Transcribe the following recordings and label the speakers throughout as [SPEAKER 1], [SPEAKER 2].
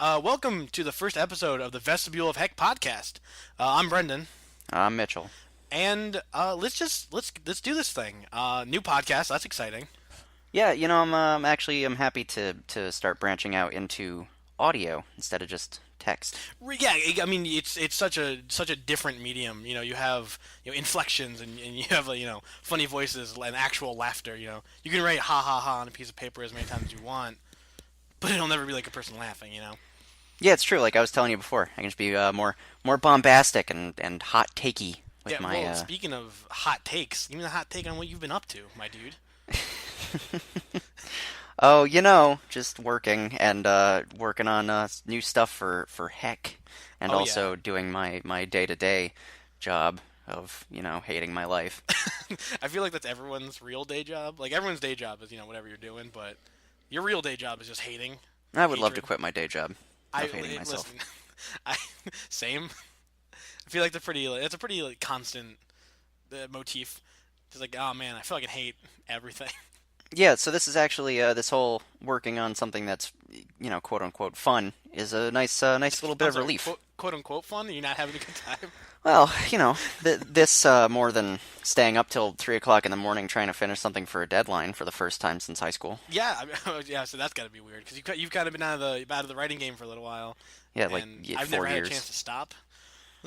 [SPEAKER 1] Welcome to the first episode of the Vestibule of Heck Podcast. I'm Brendan,
[SPEAKER 2] I'm Mitchell.
[SPEAKER 1] and let's do this thing. New podcast, that's exciting.
[SPEAKER 2] Yeah, I'm happy to start branching out into audio instead of just text.
[SPEAKER 1] Yeah, I mean it's such a different medium. You have inflections and you have funny voices and actual laughter. You can write ha ha ha on a piece of paper as many times as you want, but it'll never be like a person laughing.
[SPEAKER 2] Yeah, it's true. Like I was telling you before, I can just be more bombastic and hot takey with
[SPEAKER 1] Yeah.
[SPEAKER 2] my
[SPEAKER 1] Well, speaking of hot takes, give me the hot take on what you've been up to, my dude.
[SPEAKER 2] Oh, just working and working on new stuff for Heck, and
[SPEAKER 1] Oh yeah.
[SPEAKER 2] also doing my day-to-day job of hating my life.
[SPEAKER 1] I feel like that's everyone's real day job. Like everyone's day job is whatever you're doing, but your real day job is just hating,
[SPEAKER 2] I would love to
[SPEAKER 1] hatred.
[SPEAKER 2] quit my day job of hating
[SPEAKER 1] Listen.
[SPEAKER 2] myself.
[SPEAKER 1] I same. I feel like it's a pretty like constant motif. Just like, oh man, I feel like I hate everything.
[SPEAKER 2] Yeah, so this is actually this whole working on something that's quote unquote fun is a nice little bit
[SPEAKER 1] I'm
[SPEAKER 2] of
[SPEAKER 1] sorry,
[SPEAKER 2] relief.
[SPEAKER 1] quote unquote fun. Are you not having a good time?
[SPEAKER 2] Well, this more than staying up till 3 o'clock in the morning trying to finish something for a deadline for the first time since high school.
[SPEAKER 1] Yeah, yeah. So that's got to be weird because you've kind of been out of the writing game for a little while,
[SPEAKER 2] Yeah, like
[SPEAKER 1] and
[SPEAKER 2] yeah,
[SPEAKER 1] I've never
[SPEAKER 2] four
[SPEAKER 1] had a chance
[SPEAKER 2] years.
[SPEAKER 1] to stop.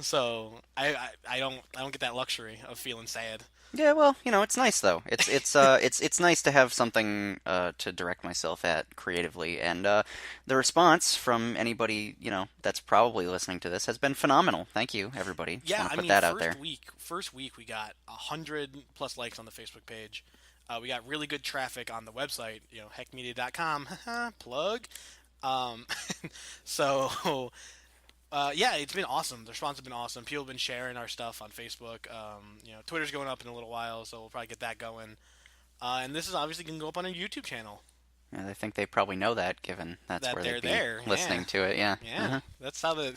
[SPEAKER 1] So I don't get that luxury of feeling sad.
[SPEAKER 2] Yeah, well, it's nice though. It's nice to have something to direct myself at creatively, and the response from anybody that's probably listening to this has been phenomenal. Thank you, everybody. Just
[SPEAKER 1] Yeah,
[SPEAKER 2] want to
[SPEAKER 1] I
[SPEAKER 2] put
[SPEAKER 1] mean,
[SPEAKER 2] that out there.
[SPEAKER 1] first week we got 100 plus likes on the Facebook page. We got really good traffic on the website, heckmedia.com. Plug. Um, so yeah, it's been awesome. The response has been awesome. People have been sharing our stuff on Facebook. Twitter's going up in a little while, so we'll probably get that going. And this is obviously going to go up on our YouTube channel.
[SPEAKER 2] Yeah, I think they probably know that, given that's
[SPEAKER 1] That
[SPEAKER 2] where
[SPEAKER 1] they're
[SPEAKER 2] they'd be
[SPEAKER 1] there. Yeah,
[SPEAKER 2] listening to it. Yeah.
[SPEAKER 1] yeah. That's how the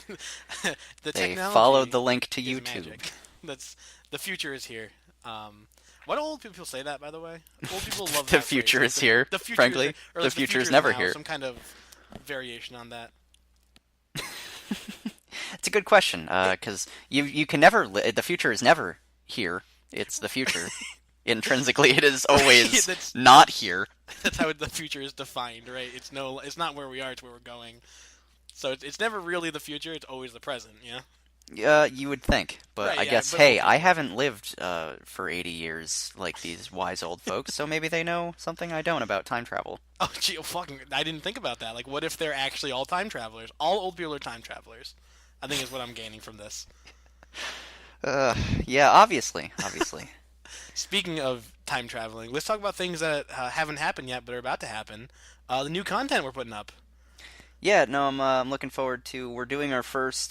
[SPEAKER 1] the
[SPEAKER 2] They followed
[SPEAKER 1] technology
[SPEAKER 2] the link to
[SPEAKER 1] is
[SPEAKER 2] YouTube.
[SPEAKER 1] magic. That's the future is here. Why do old people say that? By the way, old people love
[SPEAKER 2] The
[SPEAKER 1] that phrase.
[SPEAKER 2] future
[SPEAKER 1] Like
[SPEAKER 2] is here.
[SPEAKER 1] the future is here,
[SPEAKER 2] Frankly,
[SPEAKER 1] or
[SPEAKER 2] the
[SPEAKER 1] like the
[SPEAKER 2] future
[SPEAKER 1] future
[SPEAKER 2] is
[SPEAKER 1] is
[SPEAKER 2] never
[SPEAKER 1] now.
[SPEAKER 2] here.
[SPEAKER 1] Some kind of variation on that.
[SPEAKER 2] It's a good question, because you can never the future is never here. It's the future. Intrinsically, it is always
[SPEAKER 1] that's
[SPEAKER 2] not here.
[SPEAKER 1] that's how the future is defined, right? It's not where we are. It's where we're going. So it's never really the future. It's always the present. Yeah.
[SPEAKER 2] You would think, but
[SPEAKER 1] Right.
[SPEAKER 2] I
[SPEAKER 1] Yeah.
[SPEAKER 2] guess
[SPEAKER 1] But old
[SPEAKER 2] hey, I
[SPEAKER 1] people.
[SPEAKER 2] haven't lived for 80 years like these wise old folks, so maybe they know something I don't about time travel.
[SPEAKER 1] Oh, gee, fucking! I didn't think about that. Like, what if they're actually all time travelers? All old people are time travelers. I think is what I'm gaining from this.
[SPEAKER 2] Uh, yeah, obviously.
[SPEAKER 1] Speaking of time traveling, let's talk about things that haven't happened yet but are about to happen. The new content we're putting up.
[SPEAKER 2] Yeah, no, I'm looking forward to. We're doing our first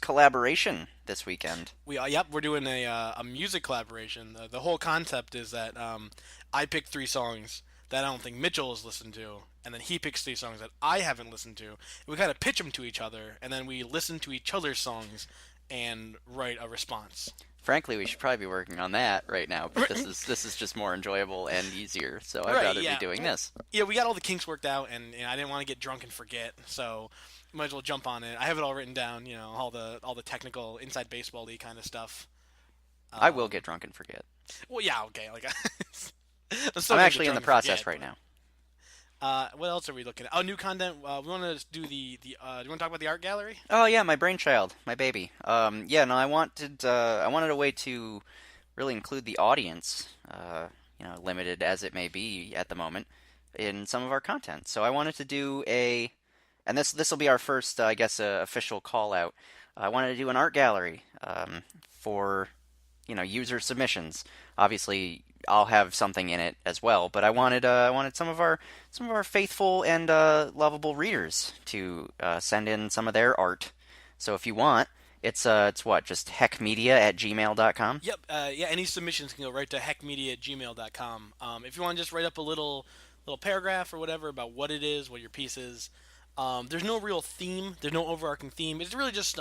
[SPEAKER 2] collaboration this weekend.
[SPEAKER 1] Yep, we're doing a music collaboration. The whole concept is that I pick three songs that I don't think Mitchell has listened to, and then he picks three songs that I haven't listened to. And we kind of pitch them to each other, and then we listen to each other's songs and write a response.
[SPEAKER 2] Frankly, we should probably be working on that right now, but this is just more enjoyable and easier, so I'd
[SPEAKER 1] Right?
[SPEAKER 2] rather be
[SPEAKER 1] Yeah.
[SPEAKER 2] doing this.
[SPEAKER 1] Yeah, we got all the kinks worked out, and I didn't want to get drunk and forget, so might as well jump on it. I have it all written down, all the technical inside baseball-y kind of stuff.
[SPEAKER 2] I will
[SPEAKER 1] Um,
[SPEAKER 2] get drunk and forget.
[SPEAKER 1] well, yeah, okay, like I'm still
[SPEAKER 2] I'm
[SPEAKER 1] gonna get
[SPEAKER 2] actually in the
[SPEAKER 1] drunk and
[SPEAKER 2] process
[SPEAKER 1] forget,
[SPEAKER 2] right
[SPEAKER 1] but
[SPEAKER 2] now.
[SPEAKER 1] what else are we looking at? Oh, new content. We want to do do you want to talk about the art gallery?
[SPEAKER 2] Oh yeah, my brainchild, my baby. Yeah, no, I wanted a way to really include the audience, limited as it may be at the moment, in some of our content. So I wanted to do and this will be our first, I guess, official call out. I wanted to do an art gallery for user submissions. Obviously, I'll have something in it as well, but I wanted some of our faithful and lovable readers to send in some of their art. So if you want, it's what, just heckmedia@gmail.com.
[SPEAKER 1] Yep. Yeah. Any submissions can go right to heckmedia@gmail.com. If you want to just write up a little paragraph or whatever about what it is, what your piece is. There's no real theme. There's no overarching theme. It's really just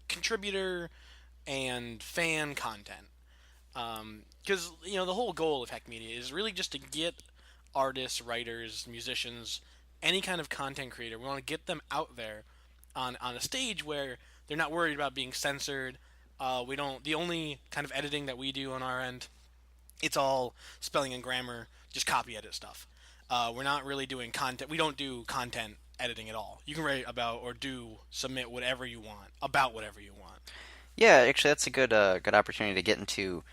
[SPEAKER 1] contributor and fan content. Because the whole goal of Heck Media is really just to get artists, writers, musicians, any kind of content creator. We want to get them out there on a stage where they're not worried about being censored. We don't. The only kind of editing that we do on our end, it's all spelling and grammar, just copy edit stuff. We're not really doing content. We don't do content editing at all. You can write about or submit whatever you want about whatever you want.
[SPEAKER 2] Yeah, actually, that's a good opportunity to get into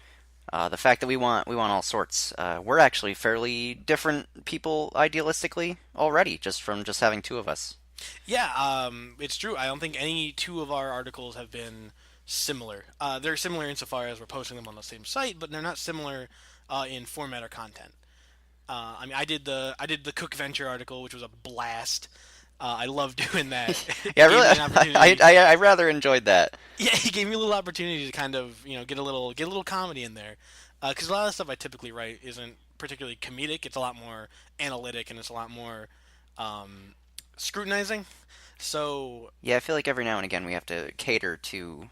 [SPEAKER 2] the fact that we want all sorts. We're actually fairly different people idealistically already, just from just having two of us.
[SPEAKER 1] Yeah, it's true. I don't think any two of our articles have been similar. They're similar insofar as we're posting them on the same site, but they're not similar in format or content. I mean, I did the Cook Venture article, which was a blast. I love doing that.
[SPEAKER 2] Yeah,
[SPEAKER 1] It gave
[SPEAKER 2] really,
[SPEAKER 1] me an opportunity.
[SPEAKER 2] I rather enjoyed that.
[SPEAKER 1] Yeah, he gave me a little opportunity to kind of get a little comedy in there, because a lot of the stuff I typically write isn't particularly comedic. It's a lot more analytic and it's a lot more um, scrutinizing. So
[SPEAKER 2] Yeah, I feel like every now and again we have to cater to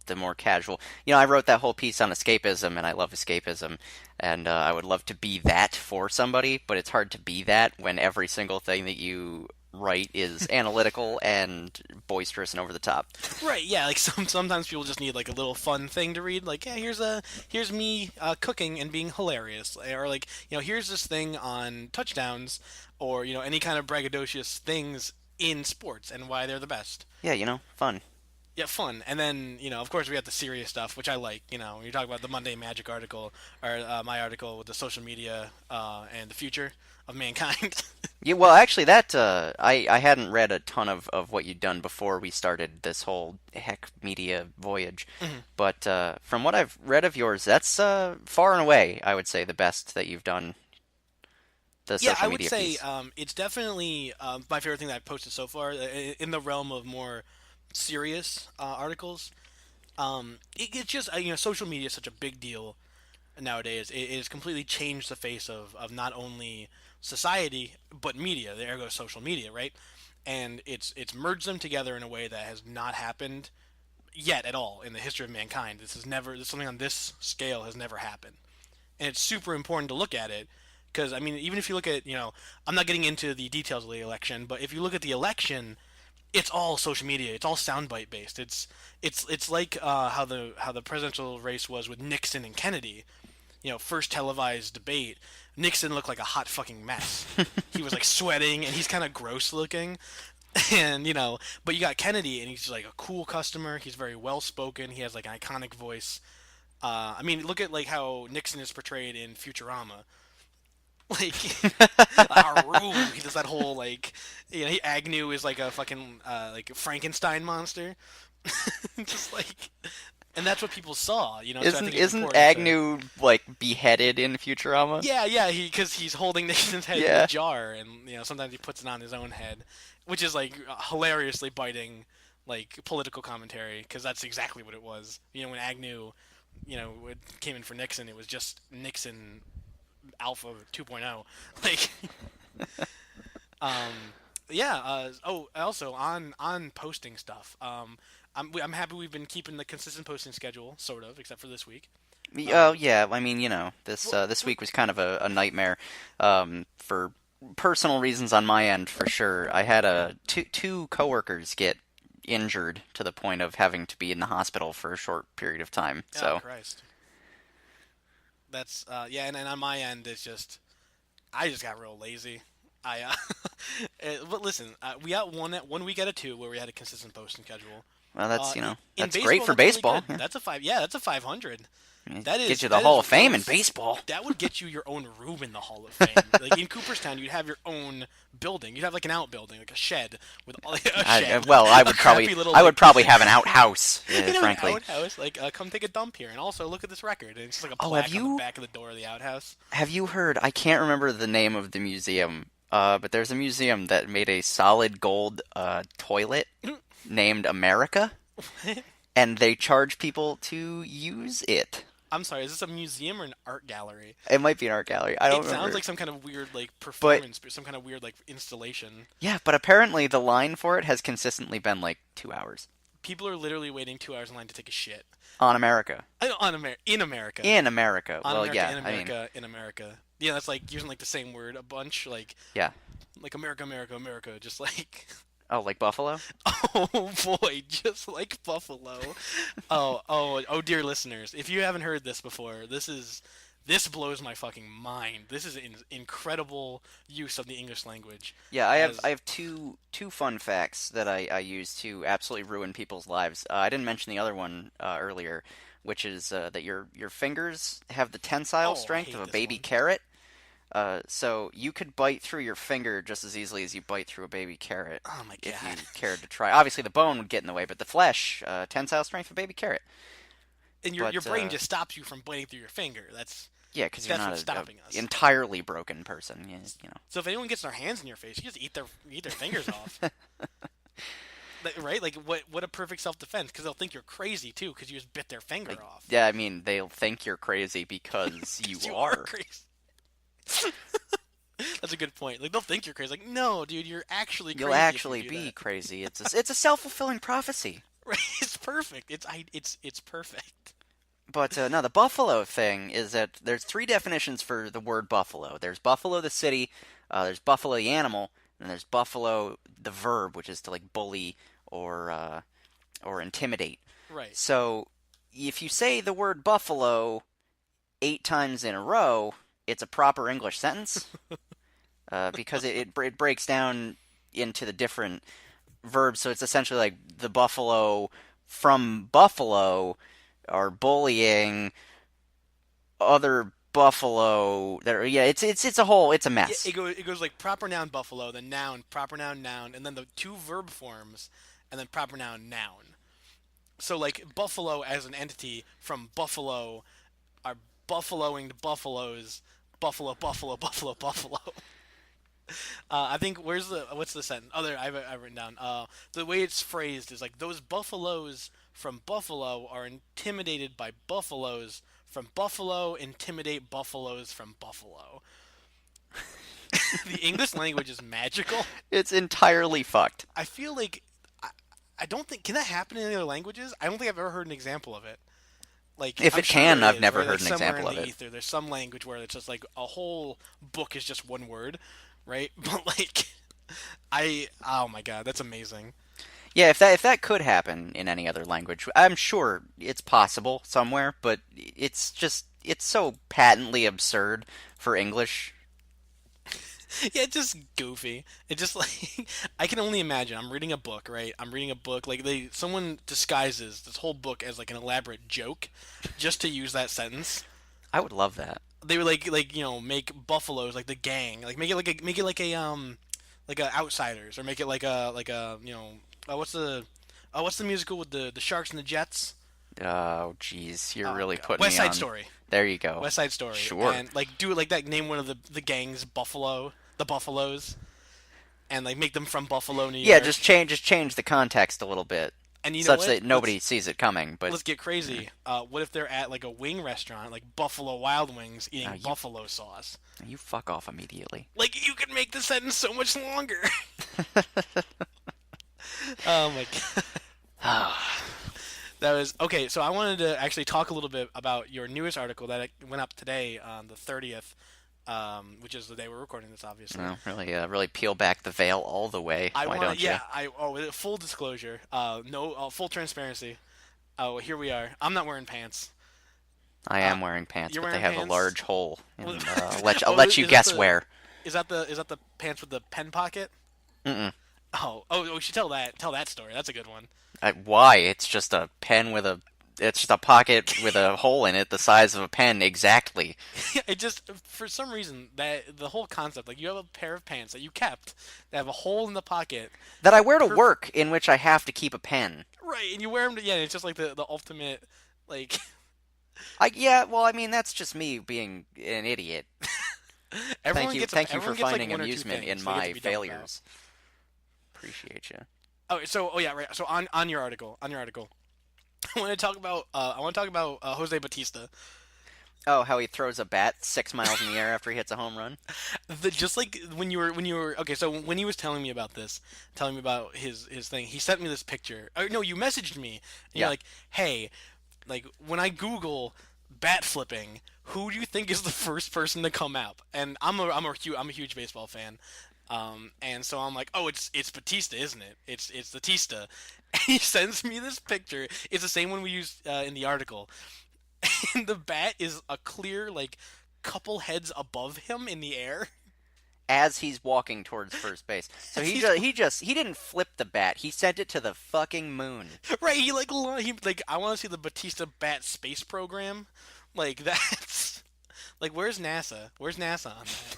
[SPEAKER 2] the more casual. I wrote that whole piece on escapism, and I love escapism, and I would love to be that for somebody, but it's hard to be that when every single thing that you write is analytical and boisterous and over the top.
[SPEAKER 1] right, yeah, like sometimes people just need like a little fun thing to read. Like, yeah, here's me cooking and being hilarious, or like here's this thing on touchdowns, or any kind of braggadocious things in sports and why they're the best.
[SPEAKER 2] Yeah, fun.
[SPEAKER 1] Yeah, fun. And then, of course, we have the serious stuff, which I like. When you talk about the Monday Magic article, or my article with the social media and the future of mankind.
[SPEAKER 2] Yeah, well, actually, that I hadn't read a ton of what you'd done before we started this whole Heck Media voyage,
[SPEAKER 1] Mhm.
[SPEAKER 2] but from what I've read of yours, that's far and away, I would say, the best that you've done, the
[SPEAKER 1] Yeah, I
[SPEAKER 2] social
[SPEAKER 1] would
[SPEAKER 2] media
[SPEAKER 1] say
[SPEAKER 2] piece.
[SPEAKER 1] it's definitely my favorite thing that I've posted so far in the realm of more serious articles. It's just, social media is such a big deal nowadays. It has completely changed the face of not only society, but media, there goes social media, right? And it's merged them together in a way that has not happened yet at all in the history of mankind. Something on this scale has never happened, and it's super important to look at it because I mean, even if you look at, I'm not getting into the details of the election, but if you look at the election, it's all social media. It's all soundbite based. It's like how the presidential race was with Nixon and Kennedy. First televised debate. Nixon looked like a hot fucking mess. He was like sweating and he's kind of gross looking. And but you got Kennedy and he's like a cool customer. He's very well spoken. He has like an iconic voice. I mean, look at like how Nixon is portrayed in Futurama. Like he does that whole like Agnew is like a fucking like a Frankenstein monster. Just like, and that's what people saw. So I
[SPEAKER 2] Isn't
[SPEAKER 1] think it's
[SPEAKER 2] isn't
[SPEAKER 1] important to.
[SPEAKER 2] Agnew like beheaded in Futurama?
[SPEAKER 1] Yeah, yeah, because he's holding Nixon's head in a
[SPEAKER 2] Yeah.
[SPEAKER 1] jar, and sometimes he puts it on his own head, which is like hilariously biting, like political commentary, because that's exactly what it was. When Agnew, came in for Nixon, it was just Nixon Alpha 2.0. Like, um, yeah. Also on posting stuff. I'm happy we've been keeping the consistent posting schedule, sort of, except for this week.
[SPEAKER 2] Oh
[SPEAKER 1] Um,
[SPEAKER 2] yeah, I mean, this
[SPEAKER 1] well,
[SPEAKER 2] this week was kind of a nightmare for personal reasons on my end for sure. I had two coworkers get injured to the point of having to be in the hospital for a short period of time.
[SPEAKER 1] oh
[SPEAKER 2] So,
[SPEAKER 1] Christ. That's yeah, and on my end, it's just I just got real lazy. But listen, we got one week out of two where we had a consistent posting schedule.
[SPEAKER 2] well, that's,
[SPEAKER 1] In
[SPEAKER 2] that's great
[SPEAKER 1] baseball,
[SPEAKER 2] for
[SPEAKER 1] that's really
[SPEAKER 2] baseball.
[SPEAKER 1] good.
[SPEAKER 2] Yeah.
[SPEAKER 1] That's a five. Yeah, that's a 500.
[SPEAKER 2] It
[SPEAKER 1] That
[SPEAKER 2] gets
[SPEAKER 1] is
[SPEAKER 2] you the
[SPEAKER 1] that
[SPEAKER 2] Hall
[SPEAKER 1] is
[SPEAKER 2] of Fame in
[SPEAKER 1] worth.
[SPEAKER 2] baseball.
[SPEAKER 1] That would get you your own room in the Hall of Fame. Like in Cooperstown, you'd have your own building. You'd have like an outbuilding, like a shed with like, a shed,
[SPEAKER 2] Well, I
[SPEAKER 1] a
[SPEAKER 2] would probably
[SPEAKER 1] crappy little
[SPEAKER 2] I
[SPEAKER 1] like
[SPEAKER 2] would probably have an outhouse,
[SPEAKER 1] an
[SPEAKER 2] frankly.
[SPEAKER 1] outhouse. Like come take a dump here, and also look at this record. And it's just like a
[SPEAKER 2] Oh, have
[SPEAKER 1] plaque on the
[SPEAKER 2] you
[SPEAKER 1] back of the door of the outhouse.
[SPEAKER 2] have you heard? I can't remember the name of the museum, but there's a museum that made a solid gold toilet named America, and they charge people to use it.
[SPEAKER 1] I'm sorry, is this a museum or an art gallery?
[SPEAKER 2] It might be an art gallery. I don't
[SPEAKER 1] It sounds
[SPEAKER 2] remember.
[SPEAKER 1] like some kind of weird like
[SPEAKER 2] But
[SPEAKER 1] performance, some kind of weird like installation.
[SPEAKER 2] yeah, but apparently the line for it has consistently been like 2 hours
[SPEAKER 1] People are literally waiting 2 hours in line to take a shit.
[SPEAKER 2] on America.
[SPEAKER 1] In America.
[SPEAKER 2] In America.
[SPEAKER 1] On
[SPEAKER 2] Well,
[SPEAKER 1] America,
[SPEAKER 2] yeah,
[SPEAKER 1] in
[SPEAKER 2] I mean,
[SPEAKER 1] America, in America. Yeah, that's like using like the same word a bunch. Like,
[SPEAKER 2] yeah.
[SPEAKER 1] like America, America, America, just like
[SPEAKER 2] Oh, like Buffalo?
[SPEAKER 1] oh boy, just like Buffalo. Oh, dear listeners, if you haven't heard this before, this blows my fucking mind. This is an incredible use of the English language.
[SPEAKER 2] Yeah, I
[SPEAKER 1] As
[SPEAKER 2] have two fun facts that I use to absolutely ruin people's lives. I didn't mention the other one earlier, which is that your fingers have the tensile
[SPEAKER 1] oh, I
[SPEAKER 2] strength of
[SPEAKER 1] hate
[SPEAKER 2] a
[SPEAKER 1] this
[SPEAKER 2] baby
[SPEAKER 1] one.
[SPEAKER 2] carrot. So you could bite through your finger just as easily as you bite through a baby carrot
[SPEAKER 1] Oh my
[SPEAKER 2] if you
[SPEAKER 1] god.
[SPEAKER 2] cared to try. Obviously, the bone would get in the way, but the flesh, tensile strength of a baby carrot.
[SPEAKER 1] And your
[SPEAKER 2] But
[SPEAKER 1] brain just stops you from biting through your finger.
[SPEAKER 2] yeah, because you're
[SPEAKER 1] That's
[SPEAKER 2] not
[SPEAKER 1] what's
[SPEAKER 2] a
[SPEAKER 1] stopping us.
[SPEAKER 2] entirely broken person. You know.
[SPEAKER 1] So if anyone gets their hands in your face, you just eat their fingers off. Right? Like what a perfect self defense because they'll think you're crazy too because you just bit their finger
[SPEAKER 2] Like,
[SPEAKER 1] off.
[SPEAKER 2] yeah, I mean, they'll think you're crazy because you
[SPEAKER 1] 'Cause you are
[SPEAKER 2] are.
[SPEAKER 1] crazy. That's a good point. Like they'll think you're crazy. Like no, dude, you're actually
[SPEAKER 2] You'll
[SPEAKER 1] crazy if you
[SPEAKER 2] actually
[SPEAKER 1] do
[SPEAKER 2] be
[SPEAKER 1] that.
[SPEAKER 2] crazy. It's a self-fulfilling prophecy.
[SPEAKER 1] Right? It's perfect. It's perfect.
[SPEAKER 2] But no, the buffalo thing is that there's three definitions for the word buffalo. There's buffalo the city, there's buffalo the animal, and there's buffalo the verb, which is to like bully or intimidate.
[SPEAKER 1] Right.
[SPEAKER 2] So if you say the word buffalo 8 times in a row, it's a proper English sentence because it breaks down into the different verbs. So it's essentially like the buffalo from Buffalo are bullying other buffalo that are, yeah, it's a whole, it's a
[SPEAKER 1] Yeah,
[SPEAKER 2] mess.
[SPEAKER 1] it goes like proper noun buffalo, then noun, proper noun noun, and then the two verb forms, and then proper noun noun. So like buffalo as an entity from buffalo are buffaloing the buffaloes, buffalo, buffalo, buffalo, buffalo. I think what's the sentence? Oh, there I've written down. The way it's phrased is like those buffaloes from Buffalo are intimidated by buffaloes from Buffalo, intimidate buffaloes from Buffalo. The English language is magical.
[SPEAKER 2] It's entirely fucked.
[SPEAKER 1] I feel like I, I don't think can that happen in any other languages? I don't think I've ever heard an example of it. Like
[SPEAKER 2] If
[SPEAKER 1] I'm
[SPEAKER 2] it
[SPEAKER 1] sure
[SPEAKER 2] can,
[SPEAKER 1] there
[SPEAKER 2] I've
[SPEAKER 1] is,
[SPEAKER 2] never
[SPEAKER 1] right? Like
[SPEAKER 2] heard an
[SPEAKER 1] somewhere in
[SPEAKER 2] example of
[SPEAKER 1] the
[SPEAKER 2] it.
[SPEAKER 1] ether, there's some language where it's just like a whole book is just one word, right? But like, oh my god, that's amazing.
[SPEAKER 2] Yeah, if that could happen in any other language, I'm sure it's possible somewhere, but it's so patently absurd for English.
[SPEAKER 1] Yeah, it's just goofy. It just like I can only imagine. I'm reading a book, right? I'm reading a book like someone disguises this whole book as like an elaborate joke, just to use that sentence.
[SPEAKER 2] I would love that.
[SPEAKER 1] They would make buffaloes like the gang, like make a outsiders, or make it like a what's the musical with the sharks and the jets?
[SPEAKER 2] Oh, jeez, you're
[SPEAKER 1] Oh
[SPEAKER 2] really
[SPEAKER 1] god,
[SPEAKER 2] putting
[SPEAKER 1] West
[SPEAKER 2] me
[SPEAKER 1] Side
[SPEAKER 2] on.
[SPEAKER 1] Story.
[SPEAKER 2] There you go.
[SPEAKER 1] West Side Story,
[SPEAKER 2] Sure.
[SPEAKER 1] and like do it like that. Name one of the gangs Buffalo, the Buffaloes, and like make them from Buffalo, New
[SPEAKER 2] Yeah,
[SPEAKER 1] York.
[SPEAKER 2] just change the context a little bit,
[SPEAKER 1] And you know
[SPEAKER 2] such
[SPEAKER 1] what?
[SPEAKER 2] that nobody sees it coming. But
[SPEAKER 1] Let's get crazy. What if they're at like a wing restaurant, like Buffalo Wild Wings, eating
[SPEAKER 2] you
[SPEAKER 1] buffalo sauce?
[SPEAKER 2] you fuck off immediately.
[SPEAKER 1] Like you could make the sentence so much longer. Oh my god. That was okay. So I wanted to actually talk a little bit about your newest article that went up today on the 30th, which is the day we're recording this, obviously.
[SPEAKER 2] No, really peel back the veil all the way.
[SPEAKER 1] I
[SPEAKER 2] Why
[SPEAKER 1] want
[SPEAKER 2] don't
[SPEAKER 1] to,
[SPEAKER 2] you?
[SPEAKER 1] yeah. Full disclosure, no, full transparency. Oh, here we are. I'm not wearing pants.
[SPEAKER 2] I am wearing pants,
[SPEAKER 1] You're
[SPEAKER 2] but they
[SPEAKER 1] wearing
[SPEAKER 2] have a
[SPEAKER 1] pants?
[SPEAKER 2] large hole. And,
[SPEAKER 1] Well,
[SPEAKER 2] I'll let you
[SPEAKER 1] is that
[SPEAKER 2] guess
[SPEAKER 1] the
[SPEAKER 2] where.
[SPEAKER 1] is that the pants with the pen pocket?
[SPEAKER 2] Mm-mm.
[SPEAKER 1] Oh, we should tell that story. That's a good one.
[SPEAKER 2] Why? It's just a pen with a. It's just a pocket with a hole in it the size of a pen exactly.
[SPEAKER 1] It just for some reason that the whole concept, like you have a pair of pants that you kept that have a hole in the pocket,
[SPEAKER 2] That I wear to
[SPEAKER 1] perf-
[SPEAKER 2] work, in which I have to keep a pen.
[SPEAKER 1] right? And you wear them. Yeah, it's just like the ultimate, like
[SPEAKER 2] Yeah, well, I mean that's just me being an idiot. Thank you for
[SPEAKER 1] everyone gets like
[SPEAKER 2] finding
[SPEAKER 1] one or two
[SPEAKER 2] amusement
[SPEAKER 1] things
[SPEAKER 2] in
[SPEAKER 1] they get
[SPEAKER 2] my
[SPEAKER 1] to be dumb about.
[SPEAKER 2] failures. Appreciate you.
[SPEAKER 1] Oh yeah, right. So on your article, I want to talk about Jose Batista.
[SPEAKER 2] Oh, how he throws a bat 6 miles in the air after he hits a home run?
[SPEAKER 1] Just like when you were okay. So when he was telling me about this, telling me about his thing, he sent me this picture. No, you messaged me, and you're
[SPEAKER 2] Yeah.
[SPEAKER 1] like, "Hey, like when I Google bat flipping. Who do you think is the first person to come out? And I'm a huge baseball fan. And so I'm like, oh, it's Batista, isn't it? It's Batista. And he sends me this picture. It's the same one we used in the article. And the bat is a clear like couple heads above him in the air.
[SPEAKER 2] As he's walking towards first base. So
[SPEAKER 1] As
[SPEAKER 2] he didn't flip the bat. He sent it to the fucking moon.
[SPEAKER 1] right. He like I want to see the Batista bat space program. Like that's like where's NASA? Where's NASA on that?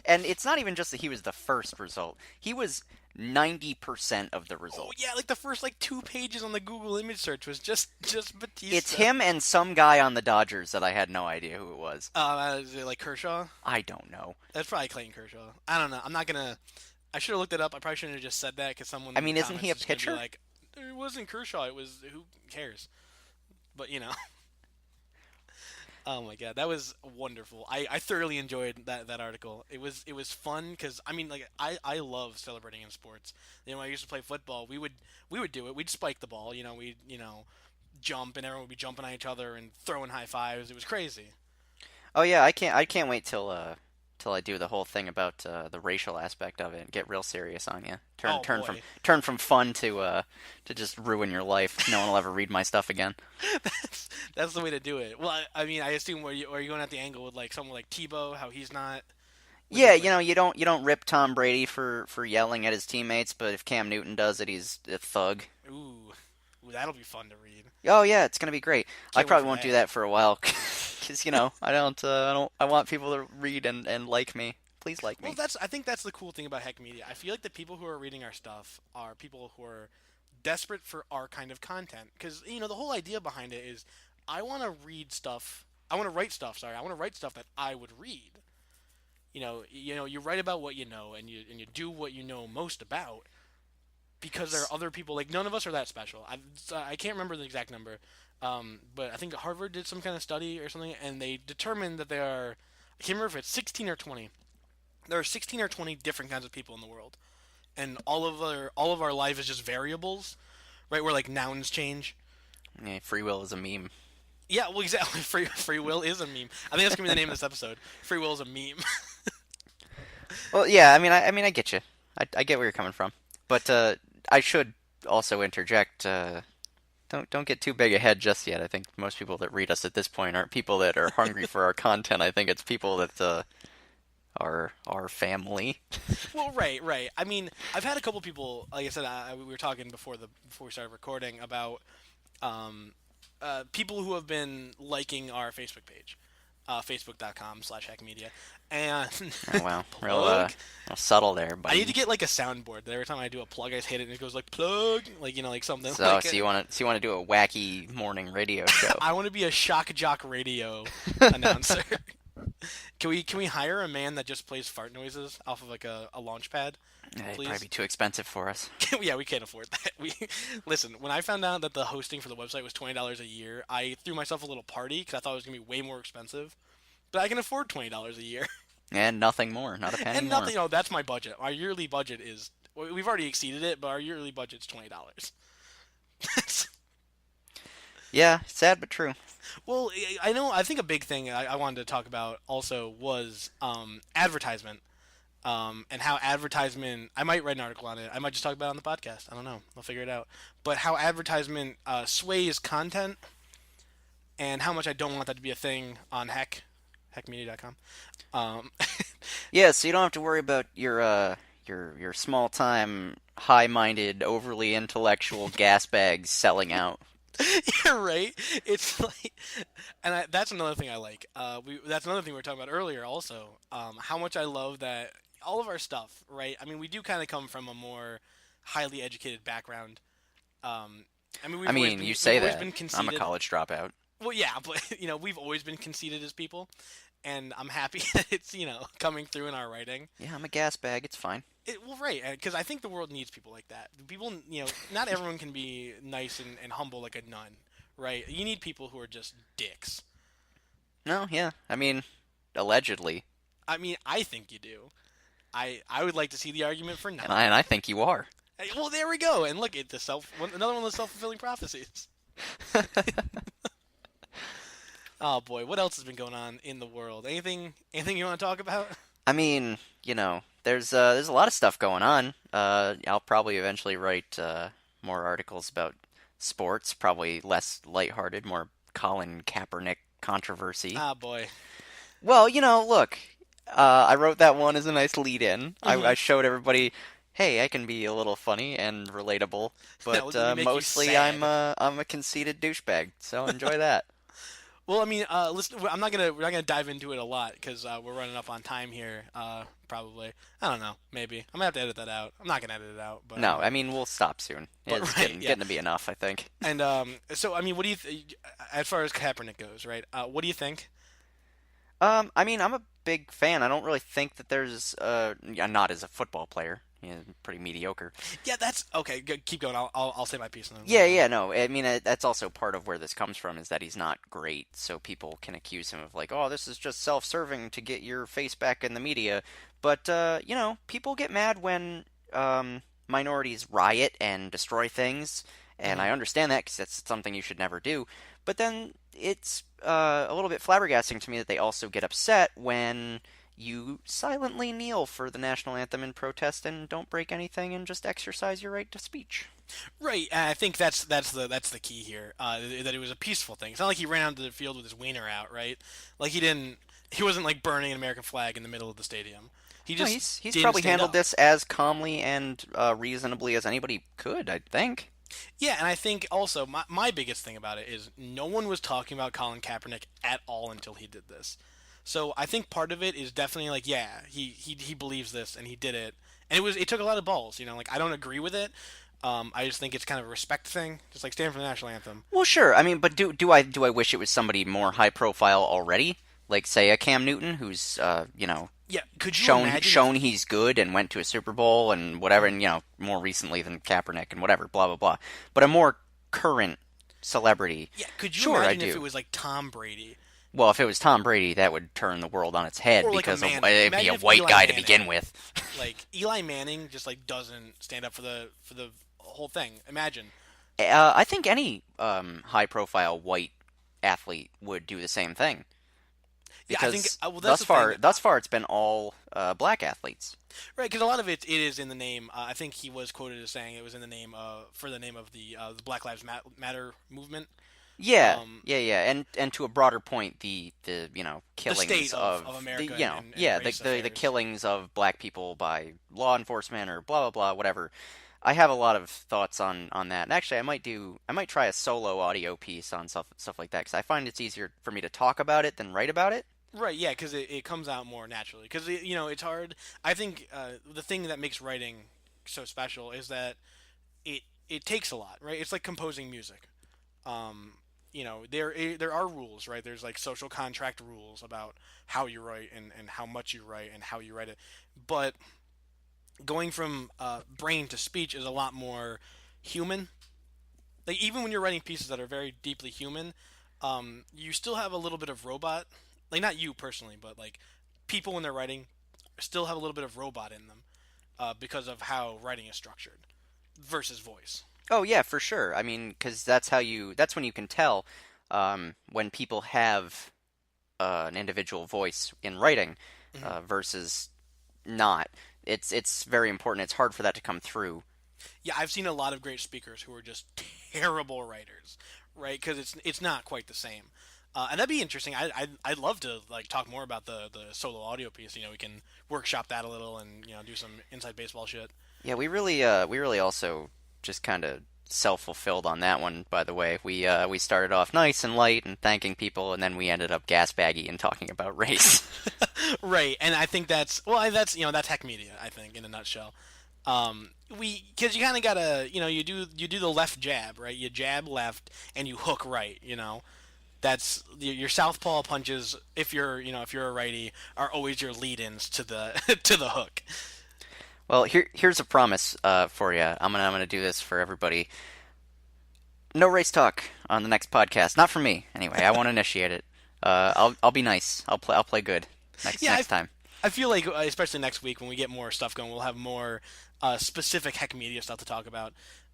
[SPEAKER 2] And it's not even just that he was the first result. He was 90% of the
[SPEAKER 1] Oh
[SPEAKER 2] result.
[SPEAKER 1] yeah, like the first like 2 pages on the Google image search was just
[SPEAKER 2] It's
[SPEAKER 1] Batista.
[SPEAKER 2] him and some guy on the Dodgers that I had no idea who it was.
[SPEAKER 1] Is it like Kershaw?
[SPEAKER 2] I don't know.
[SPEAKER 1] That's probably Clayton Kershaw. I don't know. I'm not gonna. I should have looked it up. I probably shouldn't have just said that because someone
[SPEAKER 2] I
[SPEAKER 1] in the
[SPEAKER 2] mean, isn't
[SPEAKER 1] comments
[SPEAKER 2] he a
[SPEAKER 1] is just gonna be
[SPEAKER 2] pitcher?
[SPEAKER 1] like, "It wasn't Kershaw. It was who cares?" But you know, oh my god, that was wonderful. I thoroughly enjoyed that article. It was fun because I mean, like I love celebrating in sports. You know, when I used to play football, we would do it. We'd spike the ball. We'd jump and everyone would be jumping at each other and throwing high fives. It was crazy.
[SPEAKER 2] Oh yeah, I can't wait till I do the whole thing about the racial aspect of it and get real serious on you. Turn
[SPEAKER 1] Oh
[SPEAKER 2] turn from
[SPEAKER 1] boy.
[SPEAKER 2] turn from fun to just ruin your life. No one will ever read my stuff again.
[SPEAKER 1] That's the way to do it. Well, I mean, I assume are you going at the angle with like someone like Tebow, how he's not with
[SPEAKER 2] Yeah,
[SPEAKER 1] his
[SPEAKER 2] you
[SPEAKER 1] like,
[SPEAKER 2] know, you don't rip Tom Brady for yelling at his teammates, but if Cam Newton does it, he's a thug.
[SPEAKER 1] ooh, that'll be fun to read.
[SPEAKER 2] Oh yeah, it's gonna be great. I
[SPEAKER 1] Can't wait
[SPEAKER 2] probably
[SPEAKER 1] for
[SPEAKER 2] won't do
[SPEAKER 1] that.
[SPEAKER 2] that for a while because I want people to read and like me. Please like
[SPEAKER 1] Well,
[SPEAKER 2] me.
[SPEAKER 1] I think that's the cool thing about Heck Media. I feel like the people who are reading our stuff are people who are desperate for our kind of content because the whole idea behind it is I want to read stuff. I want to write stuff. Sorry, I want to write stuff that I would read. You write about what you know and you do what you know most about because there are other people like none of us are that special. I can't remember the exact number, but I think Harvard did some kind of study or something, and they determined that there are I can't remember if it's 16 or 20. There are 16 or 20 different kinds of people in the world, and all of our life is just variables, right? Where like nouns change.
[SPEAKER 2] Yeah, free will is a meme.
[SPEAKER 1] Yeah, well, exactly. Free will is a meme. I think that's gonna be the name of this episode. Free will is a meme.
[SPEAKER 2] Well, yeah, I mean, I get you. I get where you're coming from, but I should also interject. Don't get too big ahead just yet. I think most people that read us at this point aren't people that are hungry for our content. I think it's people that are our family.
[SPEAKER 1] Well, right, right. I mean, I've had a couple people, like I said, we were talking before we started recording about people who have been liking our Facebook page, facebook.com/hackmedia, and
[SPEAKER 2] Oh wow,
[SPEAKER 1] plug.
[SPEAKER 2] real subtle there,
[SPEAKER 1] I need to
[SPEAKER 2] buddy.
[SPEAKER 1] get like a soundboard that every time I do a plug, I just hit it and it goes like plug, like like something
[SPEAKER 2] So
[SPEAKER 1] like
[SPEAKER 2] so
[SPEAKER 1] it.
[SPEAKER 2] you want to do a wacky morning radio show?
[SPEAKER 1] I want to be a shock jock radio announcer. Can we hire a man that just plays fart noises off of like a launch pad,
[SPEAKER 2] It'd probably
[SPEAKER 1] please?
[SPEAKER 2] be too expensive for us.
[SPEAKER 1] Yeah, we can't afford that. We listen. When I found out that the hosting for the website was $20 a year, I threw myself a little party because I thought it was gonna be way more expensive. But I can afford $20 a year,
[SPEAKER 2] And nothing more, not a penny
[SPEAKER 1] and
[SPEAKER 2] more.
[SPEAKER 1] nothing. Oh, that's my budget. Our yearly budget is. We've already exceeded it, but our yearly budget's $20.
[SPEAKER 2] Yeah, sad but true.
[SPEAKER 1] Well, I know. I think a big thing I wanted to talk about also was advertisement, and how advertisement. I might write an article on it. I might just talk about it on the podcast. I don't know. I'll figure it out. But how advertisement sways content, and how much I don't want that to be a thing on heckmedia.com. Um,
[SPEAKER 2] Yeah, so you don't have to worry about your small time, high minded, overly intellectual gas bags selling out.
[SPEAKER 1] You're right. It's like, and that's another thing I like. That's another thing we were talking about earlier. Also, how much I love that all of our stuff. Right. I mean, we do kind of come from a more highly educated background. Um, I mean,
[SPEAKER 2] I mean, you
[SPEAKER 1] we've
[SPEAKER 2] say
[SPEAKER 1] always
[SPEAKER 2] that.
[SPEAKER 1] been
[SPEAKER 2] I'm a
[SPEAKER 1] conceited.
[SPEAKER 2] college dropout.
[SPEAKER 1] Well, yeah, but we've always been conceited as people, and I'm happy that it's coming through in our writing.
[SPEAKER 2] Yeah, I'm a gas bag. It's fine.
[SPEAKER 1] Well, right, because I think the world needs people like that. People, not everyone can be nice and humble like a nun, right? You need people who are just dicks.
[SPEAKER 2] No, yeah. I mean, allegedly.
[SPEAKER 1] I mean, I think you do. I would like to see the argument for
[SPEAKER 2] And
[SPEAKER 1] not.
[SPEAKER 2] I think you are.
[SPEAKER 1] Hey, well, there we go. And look at another one of the self-fulfilling prophecies. Oh boy, what else has been going on in the world? Anything you want to talk about?
[SPEAKER 2] I mean, there's a lot of stuff going on. I'll probably eventually write more articles about sports, probably less lighthearted, more Colin Kaepernick controversy.
[SPEAKER 1] Ah boy.
[SPEAKER 2] Well, look, I wrote that one as a nice lead-in. I
[SPEAKER 1] Hmm.
[SPEAKER 2] showed everybody, hey, I can be a little funny and relatable,
[SPEAKER 1] Now,
[SPEAKER 2] but
[SPEAKER 1] let me make you
[SPEAKER 2] mostly I'm
[SPEAKER 1] sad.
[SPEAKER 2] I'm a conceited douchebag. So enjoy that.
[SPEAKER 1] Well, I mean, listen, we're not gonna dive into it a lot because we're running up on time here. Probably. I don't know. Maybe I'm gonna have to edit that out. I'm not gonna edit it out, but
[SPEAKER 2] No, I mean we'll stop soon. It's
[SPEAKER 1] right,
[SPEAKER 2] getting
[SPEAKER 1] yeah.
[SPEAKER 2] getting to be enough, I think.
[SPEAKER 1] And so I mean, what do as far as Kaepernick goes, right? What do you think?
[SPEAKER 2] I mean, I'm a big fan. I don't really think that there's yeah, not as a football player. Yeah, pretty mediocre.
[SPEAKER 1] Yeah, that's okay. Keep going. I'll say my piece and then we'll
[SPEAKER 2] Yeah,
[SPEAKER 1] move on.
[SPEAKER 2] yeah, no. I mean, that's also part of where this comes from is that he's not great, so people can accuse him of like, oh, this is just self-serving to get your face back in the media. But people get mad when minorities riot and destroy things, and
[SPEAKER 1] Hmm.
[SPEAKER 2] I understand that because that's something you should never do. But then it's a little bit flabbergasting to me that they also get upset when you silently kneel for the national anthem in protest and don't break anything and just exercise your right to speech.
[SPEAKER 1] Right, and I think that's the key here. That it was a peaceful thing. It's not like he ran onto the field with his wiener out, right? Like he wasn't like burning an American flag in the middle of the stadium. He
[SPEAKER 2] No,
[SPEAKER 1] just
[SPEAKER 2] he's
[SPEAKER 1] didn't
[SPEAKER 2] probably
[SPEAKER 1] stand
[SPEAKER 2] handled
[SPEAKER 1] up.
[SPEAKER 2] this as calmly and reasonably as anybody could, I think.
[SPEAKER 1] Yeah, and I think also my biggest thing about it is no one was talking about Colin Kaepernick at all until he did this. So I think part of it is definitely like, yeah, he believes this and he did it, and it took a lot of balls. Like I don't agree with it. I just think it's kind of a respect thing, just like stand for the national anthem.
[SPEAKER 2] Well, sure. I mean, but do I wish it was somebody more high profile already? Like say a Cam Newton who's
[SPEAKER 1] Yeah, could you
[SPEAKER 2] shown
[SPEAKER 1] imagine if
[SPEAKER 2] shown he's good and went to a Super Bowl and whatever, and more recently than Kaepernick and whatever, blah blah blah. But a more current celebrity,
[SPEAKER 1] Yeah, could you
[SPEAKER 2] sure, I
[SPEAKER 1] imagine if it
[SPEAKER 2] do.
[SPEAKER 1] was like Tom Brady
[SPEAKER 2] Well, if it was Tom Brady, that would turn the world on its head
[SPEAKER 1] or like a
[SPEAKER 2] because
[SPEAKER 1] Manning?
[SPEAKER 2] it'd be
[SPEAKER 1] Imagine
[SPEAKER 2] a
[SPEAKER 1] if
[SPEAKER 2] white
[SPEAKER 1] Eli
[SPEAKER 2] guy to
[SPEAKER 1] Manning,
[SPEAKER 2] begin with.
[SPEAKER 1] like Eli Manning, just like doesn't stand up for the whole thing. Imagine.
[SPEAKER 2] I think any high-profile white athlete would do the same thing
[SPEAKER 1] Yeah, I think
[SPEAKER 2] because
[SPEAKER 1] well that's the thing,
[SPEAKER 2] thus far, it's been all black athletes.
[SPEAKER 1] right? Because a lot of it is in the name. I think he was quoted as saying it was in the name for the name of the Black Lives Matter movement.
[SPEAKER 2] Yeah,
[SPEAKER 1] Um,
[SPEAKER 2] yeah, yeah, and to a broader point, the
[SPEAKER 1] the
[SPEAKER 2] killings
[SPEAKER 1] state of
[SPEAKER 2] of the
[SPEAKER 1] America and
[SPEAKER 2] yeah
[SPEAKER 1] race
[SPEAKER 2] the
[SPEAKER 1] affairs.
[SPEAKER 2] killings of black people by law enforcement or blah blah blah whatever. I have a lot of thoughts on that, and actually, I might try a solo audio piece on stuff like that because I find it's easier for me to talk about it than write about it.
[SPEAKER 1] Right, yeah, because it comes out more naturally. Because it's hard. I think the thing that makes writing so special is that it takes a lot, right? It's like composing music. Um, there are rules, right? There's like social contract rules about how you write and how much you write and how you write it. But going from brain to speech is a lot more human. Like even when you're writing pieces that are very deeply human, you still have a little bit of robot. Like not you personally, but like people when they're writing still have a little bit of robot in them because of how writing is structured versus voice.
[SPEAKER 2] Oh yeah, for sure. I mean, because that's when you can tell when people have an individual voice in writing
[SPEAKER 1] Hmm.
[SPEAKER 2] versus not. It's very important. It's hard for that to come through.
[SPEAKER 1] Yeah, I've seen a lot of great speakers who are just terrible writers, right? Because it's not quite the same. And that'd be interesting. I'd love to like talk more about the solo audio piece. We can workshop that a little and do some inside baseball shit.
[SPEAKER 2] Yeah, we really also just kind of self-fulfilled on that one, by the way. We started off nice and light and thanking people, and then we ended up gasbaggy and talking about race.
[SPEAKER 1] Right, and I think that's heck media. I think in a nutshell. Because you kind of gotta you do the left jab, right? You jab left and you hook right. That's your southpaw punches. If you're a righty, are always your lead-ins to the to the hook.
[SPEAKER 2] Well, here's a promise for you. I'm gonna do this for everybody. No race talk on the next podcast. Not for me, anyway. I won't initiate it. I'll be nice. I'll play good
[SPEAKER 1] Yeah,
[SPEAKER 2] next time.
[SPEAKER 1] I feel like especially next week when we get more stuff going, we'll have more specific heck media stuff to talk about.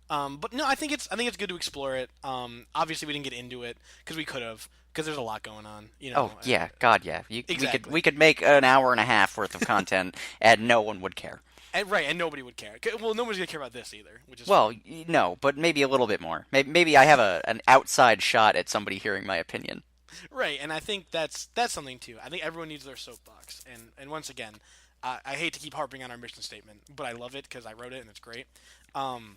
[SPEAKER 1] But no, I think it's good to explore it. Obviously we didn't get into it because we could have, because there's a lot going on.
[SPEAKER 2] Oh yeah, God yeah.
[SPEAKER 1] Exactly.
[SPEAKER 2] We could make an hour and a half worth of content and no one would care.
[SPEAKER 1] Right, and nobody would care. Well, nobody's gonna care about this either, which is
[SPEAKER 2] Well,
[SPEAKER 1] fine.
[SPEAKER 2] no, but maybe a little bit more. Maybe I have an outside shot at somebody hearing my opinion.
[SPEAKER 1] Right, and I think that's something too. I think everyone needs their soapbox, and once again, I hate to keep harping on our mission statement, but I love it because I wrote it and it's great. Um,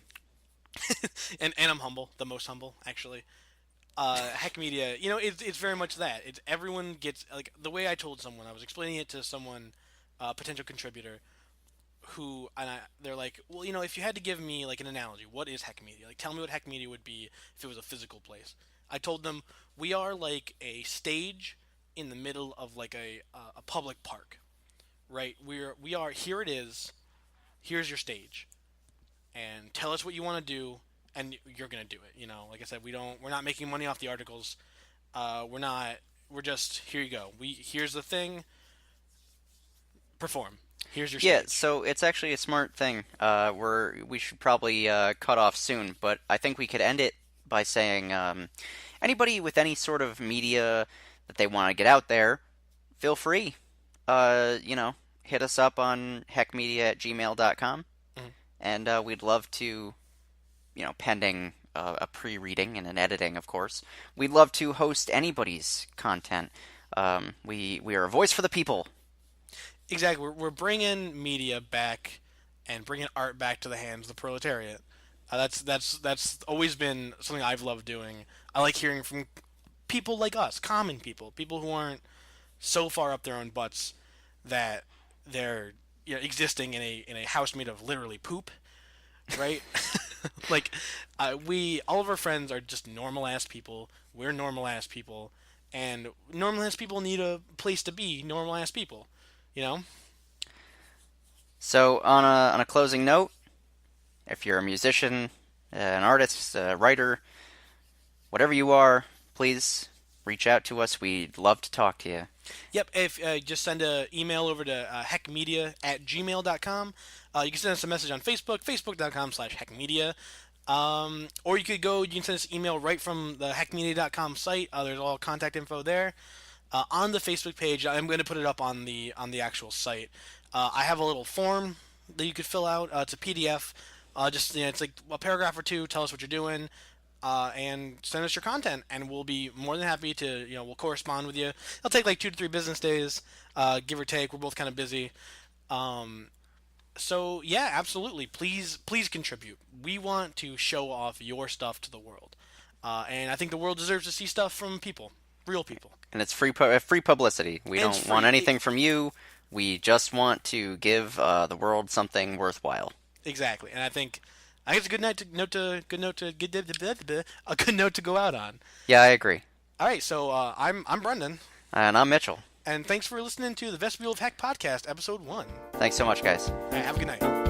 [SPEAKER 1] and I'm humble, the most humble actually. Heck Media, it's very much that. It's everyone gets like the way I told someone. I was explaining it to someone, potential contributor, they're like, well, if you had to give me like an analogy, what is Heck Media? Like, tell me what Heck Media would be if it was a physical place. I told them we are like a stage in the middle of like a public park, right? We are here. It is. Here's your stage, and tell us what you want to do, and you're gonna do it. Like I said, we're not making money off the articles. We're not. We're just here. You go. Here's the thing. Perform. Here's your
[SPEAKER 2] Yeah,
[SPEAKER 1] stage.
[SPEAKER 2] so it's actually a smart thing. We should probably cut off soon, but I think we could end it by saying anybody with any sort of media that they want to get out there, feel free. Hit us up on heckmedia@gmail.com,
[SPEAKER 1] Mhm.
[SPEAKER 2] and we'd love to, pending a pre-reading and an editing, of course, we'd love to host anybody's content. We are a voice for the people.
[SPEAKER 1] Exactly. We're bringing media back and bringing art back to the hands of the proletariat. That's always been something I've loved doing. I like hearing from people like us, common people who aren't so far up their own butts that they're existing in a house made of literally poop, right? Like, we all of our friends are just normal ass people. We're normal ass people, and normal ass people need a place to be normal ass people. You know.
[SPEAKER 2] So on a closing note, if you're a musician, an artist, a writer, whatever you are, please reach out to us. We'd love to talk to you.
[SPEAKER 1] Yep. If just send an email over to heckmedia@gmail.com. You can send us a message on Facebook, facebook.com/heckmedia. Or you can send us an email right from the heckmedia.com site. There's all contact info there. On the Facebook page, I'm going to put it up on the actual site. I have a little form that you could fill out. It's a PDF. Just it's like a paragraph or two. Tell us what you're doing, and send us your content, and we'll be more than happy to we'll correspond with you. It'll take like 2 to 3 business days, give or take. We're both kind of busy. Um, so yeah, absolutely. Please contribute. We want to show off your stuff to the world, and I think the world deserves to see stuff from people, real people.
[SPEAKER 2] And it's free publicity. We
[SPEAKER 1] And it's
[SPEAKER 2] don't want
[SPEAKER 1] free.
[SPEAKER 2] anything from you. We just want to give the world something worthwhile.
[SPEAKER 1] Exactly, and I think it's a good note to go out on.
[SPEAKER 2] Yeah, I agree.
[SPEAKER 1] All right, so I'm Brendan,
[SPEAKER 2] And I'm Mitchell.
[SPEAKER 1] and thanks for listening to the Vestibule of Heck podcast, episode 1.
[SPEAKER 2] Thanks so much, guys.
[SPEAKER 1] All right, have a good night.